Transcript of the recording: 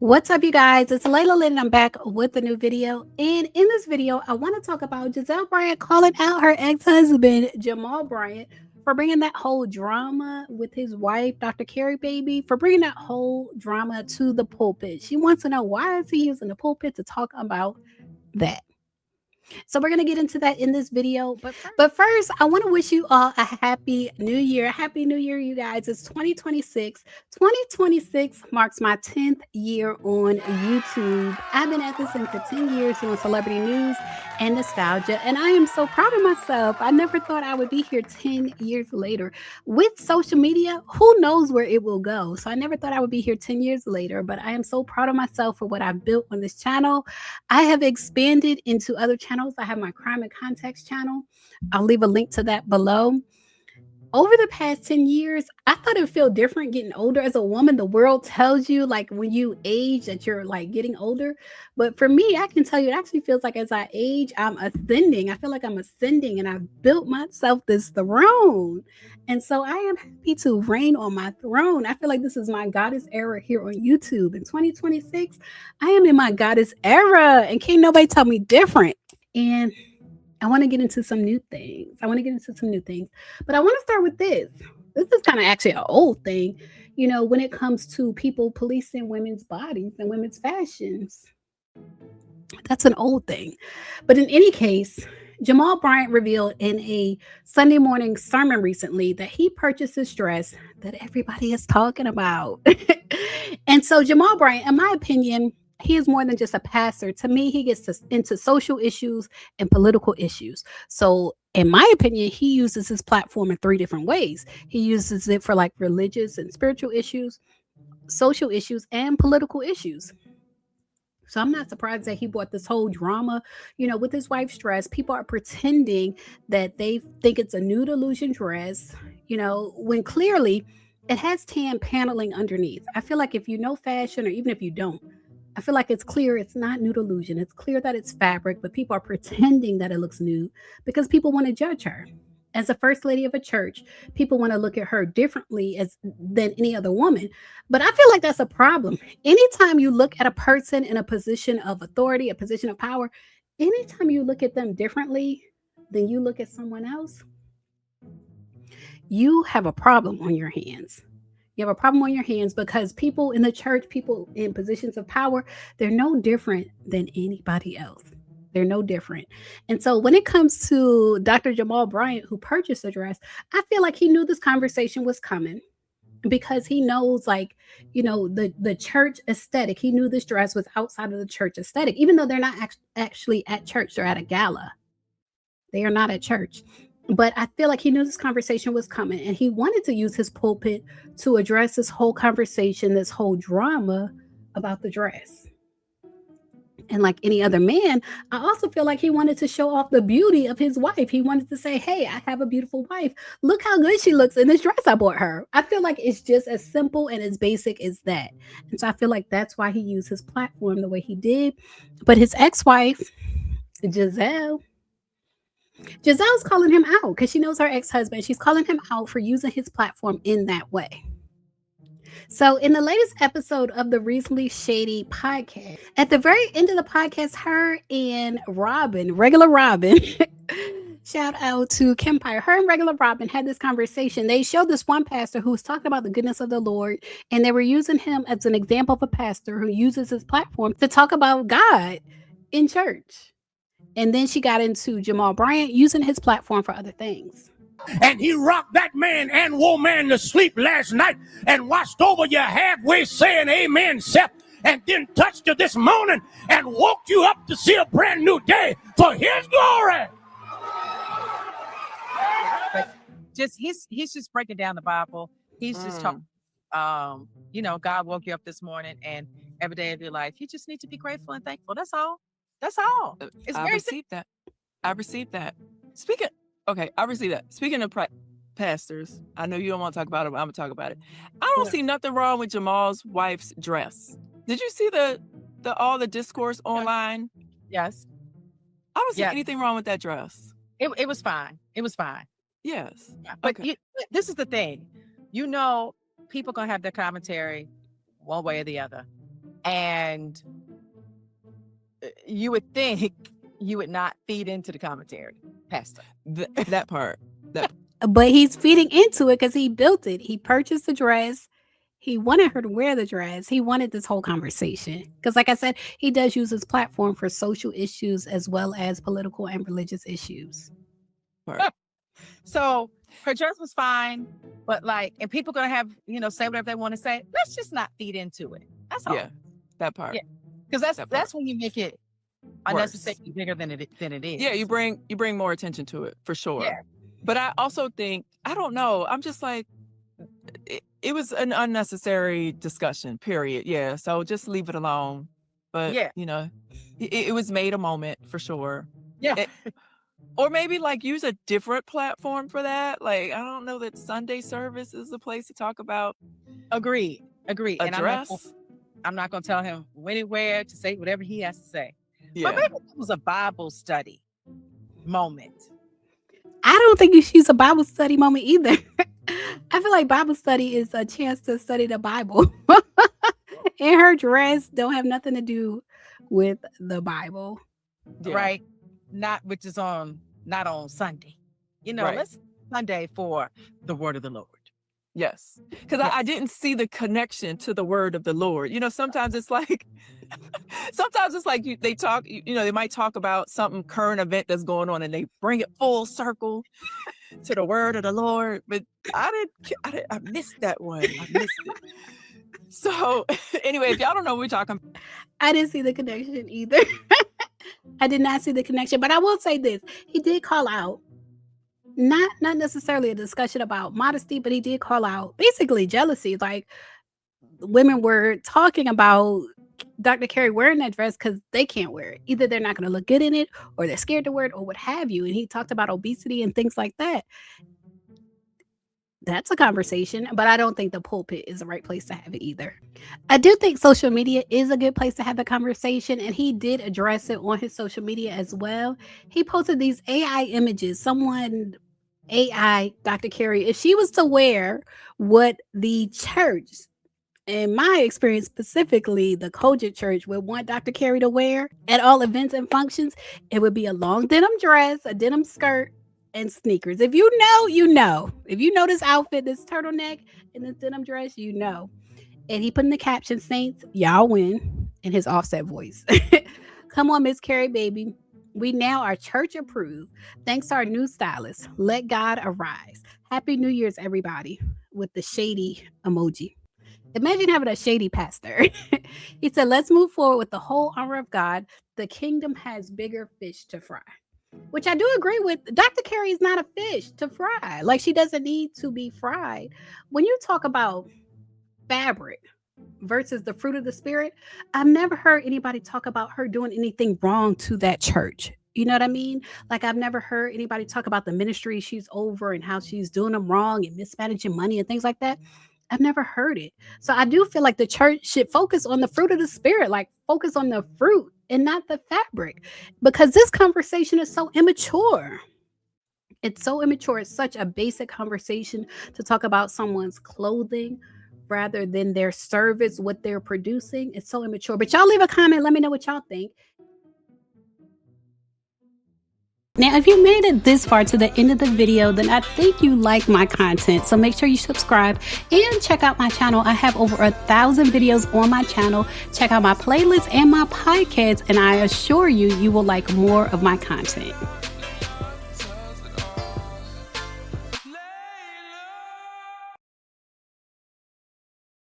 What's up, you guys? It's Layla Lynn, and I'm back with a new video. And in this video, I want to talk about Gizelle Bryant calling out her ex-husband, Jamal Bryant, for bringing that whole drama with his wife, Dr. Carrie Baby, for bringing that whole drama to the pulpit. She wants to know, why is he using the pulpit to talk about that? So we're going to get into that in this video. But first, I want to wish you all a happy new year. Happy new year, you guys. It's 2026. 2026 marks my 10th year on YouTube. I've been at this thing for 10 years doing celebrity news and nostalgia, and I am so proud of myself. I never thought I would be here 10 years later. With social media, who knows where it will go? So I never thought I would be here 10 years later, but I am so proud of myself for what I've built on this channel. I have expanded into other channels. I have my crime and context channel. I'll leave a link to that below. Over the past 10 years, I thought it would feel different getting older. As a woman, the world tells you, like, when you age that you're like getting older. But for me, I can tell you, it actually feels like as I age, I'm ascending. I feel like I'm ascending, and I've built myself this throne. And so I am happy to reign on my throne. I feel like this is my goddess era here on YouTube. In 2026, I am in my goddess era, and can't nobody tell me different. And I want to get into some new things. But I want to start with this. This is kind of actually an old thing, you know, when it comes to people policing women's bodies and women's fashions. That's an old thing. But in any case, Jamal Bryant revealed in a Sunday morning sermon recently that he purchased this dress that everybody is talking about. And so Jamal Bryant, in my opinion, he is more than just a pastor. To me, he gets into social issues and political issues. So in my opinion, he uses his platform in 3 different ways. He uses it for like religious and spiritual issues, social issues, and political issues. So I'm not surprised that he brought this whole drama, you know, with his wife's dress. People are pretending that they think it's a nude illusion dress, you know, when clearly it has tan paneling underneath. I feel like if you know fashion, or even if you don't, I feel like it's clear it's not nude illusion. It's clear that it's fabric, but people are pretending that it looks nude because people want to judge her. As the first lady of a church, people want to look at her differently than any other woman. But I feel like that's a problem. Anytime you look at a person in a position of authority, a position of power, anytime you look at them differently than you look at someone else, you have a problem on your hands. You have a problem on your hands because people in the church, people in positions of power, they're no different than anybody else. They're no different. And so when it comes to Dr. Jamal Bryant, who purchased the dress, I feel like he knew this conversation was coming because he knows, like, you know, the church aesthetic. He knew this dress was outside of the church aesthetic, even though they're not actually at church. They're at a gala. They are not at church. But I feel like he knew this conversation was coming, and he wanted to use his pulpit to address this whole conversation, this whole drama about the dress. And like any other man, I also feel like he wanted to show off the beauty of his wife. He wanted to say, hey, I have a beautiful wife. Look how good she looks in this dress I bought her. I feel like it's just as simple and as basic as that. And so I feel like that's why he used his platform the way he did. But his ex-wife, Gizelle's calling him out because she knows her ex-husband. She's calling him out for using his platform in that way. So in the latest episode of the Reasonably Shady podcast, at the very end of the podcast, her and Robin, regular Robin, shout out to Kempire, her and regular Robin had this conversation. They showed this one pastor who was talking about the goodness of the Lord, and they were using him as an example of a pastor who uses his platform to talk about God in church. And then she got into Jamal Bryant using his platform for other things. And he rocked that man and woman to sleep last night and watched over you halfway saying amen, Seth, and then touched you this morning and woke you up to see a brand new day for his glory. But he's just breaking down the Bible. He's just talking, you know, God woke you up this morning, and every day of your life, you just need to be grateful and thankful. That's all. That's all. It's I received that. I received that. I received that. Speaking of pastors, I know you don't want to talk about it, but I'm gonna talk about it. I don't see nothing wrong with Jamal's wife's dress. Did you see all the discourse online? Yes. I don't see anything wrong with that dress. It was fine. It was fine. Yes. But this is the thing. You know, people gonna have their commentary one way or the other. And you would think you would not feed into the commentary, Pastor. That part. But he's feeding into it because he built it. He purchased the dress. He wanted her to wear the dress. He wanted this whole conversation. Because like I said, he does use his platform for social issues as well as political and religious issues. Part. So her dress was fine, but like, and people gonna have, say whatever they want to say. Let's just not feed into it. That's all. Yeah, that part. Yeah. Because that's when you make it unnecessarily Worse. bigger than it is. Yeah, you bring more attention to it for sure. Yeah. But I also think, I don't know, I'm just like, it was an unnecessary discussion, period. Yeah, so just leave it alone. But, Yeah. it was made a moment for sure. Yeah. Or maybe like use a different platform for that. Like, I don't know that Sunday service is the place to talk about. Agreed. A And dress. I'm not gonna tell him when and where to say whatever he has to say. Yeah. But maybe it was a Bible study moment. I don't think you should use a Bible study moment either. I feel like Bible study is a chance to study the Bible. And her dress don't have nothing to do with the Bible. Yeah. Right? Not on Sunday. Right. Let's Sunday for the word of the Lord. Yes. Because Yes. I didn't see the connection to the word of the Lord. Sometimes it's like, they talk, they might talk about some current event that's going on and they bring it full circle to the word of the Lord. But I missed that one. I missed it. So anyway, if y'all don't know what we're talking about. I didn't see the connection either. I did not see the connection, but I will say this. He did call out, not necessarily a discussion about modesty, but he did call out basically jealousy. Like women were talking about Dr. Carey wearing that dress because they can't wear it. Either they're not going to look good in it or they're scared to wear it or what have you. And he talked about obesity and things like that. That's a conversation, but I don't think the pulpit is the right place to have it either. I do think social media is a good place to have the conversation, and he did address it on his social media as well. He posted these AI images. Dr. Carey, if she was to wear what the church, in my experience specifically, the Kojic church would want Dr. Carey to wear at all events and functions, it would be a long denim dress, a denim skirt, and sneakers. If you know. If you know this outfit, this turtleneck, and this denim dress, you know. And he put in the caption, "Saints, y'all win," in his offset voice. Come on, Miss Carey, baby. We now are church approved. Thanks to our new stylist. Let God arise. Happy New Year's, everybody. With the shady emoji. Imagine having a shady pastor. He said, let's move forward with the whole armor of God. The kingdom has bigger fish to fry. Which I do agree with. Dr. Carey is not a fish to fry. Like, she doesn't need to be fried. When you talk about fabric versus the fruit of the spirit, I've never heard anybody talk about her doing anything wrong to that church. You know what I mean? Like, I've never heard anybody talk about the ministry she's over and how she's doing them wrong and mismanaging money and things like that. I've never heard it. So I do feel like the church should focus on the fruit of the spirit, like focus on the fruit and not the fabric, because this conversation is so immature. It's so immature. It's such a basic conversation to talk about someone's clothing rather than their service, what they're producing. It's so immature. But y'all leave a comment. Let me know what y'all think. Now, if you made it this far to the end of the video, then I think you like my content. So make sure you subscribe and check out my channel. I have over 1,000 videos on my channel. Check out my playlist and my podcast, and I assure you, you will like more of my content.